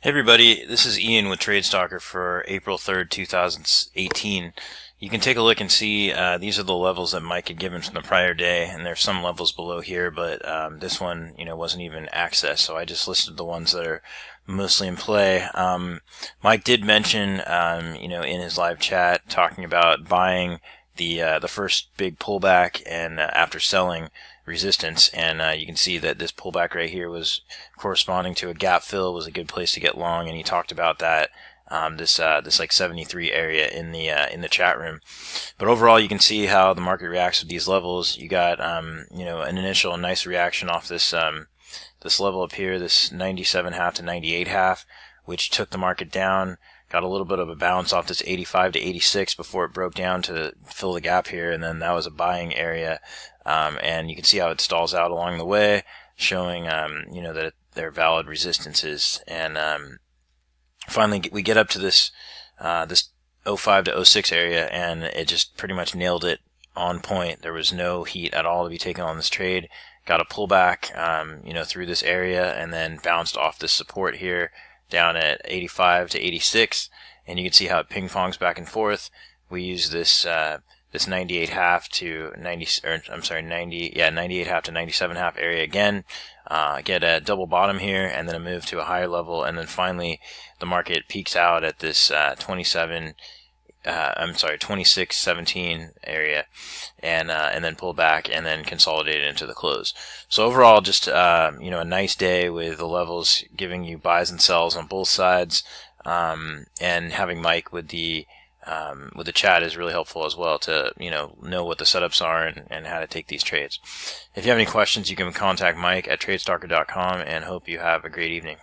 Hey everybody, this is Ian with TradeStalker for April 3rd, 2018. You can take a look and see these are the levels that Mike had given from the prior day, and there's some levels below here, but this one, wasn't even accessed, so I just listed the ones that are mostly in play. Mike did mention, in his live chat, talking about buying the first big pullback and after selling resistance, and you can see that this pullback right here was corresponding to a gap fill, was a good place to get long, and he talked about that this like 73 area in the chat room. But overall, you can see how the market reacts with these levels. You got an initial nice reaction off this this level up here, this 97.5 to 98.5, which took the market down. Got a little bit of a bounce off this 85 to 86 before it broke down to fill the gap here, and then that was a buying area. And you can see how it stalls out along the way, showing that they're valid resistances. And finally, we get up to this this 05 to 06 area, and it just pretty much nailed it on point. There was no heat at all to be taken on this trade. Got a pullback, through this area, and then bounced off this support here down at 85 to 86, and you can see how it ping-pongs back and forth. We use this this 98.5 to 98.5 to 97.5 area again. Get a double bottom here, and then a move to a higher level, and then finally the market peaks out at this 26.17 area, and then pull back and then consolidate it into the close. So overall, just a nice day with the levels giving you buys and sells on both sides, and having Mike with the chat is really helpful as well to know what the setups are and how to take these trades. If you have any questions, you can contact Mike at tradestalker.com, and hope you have a great evening.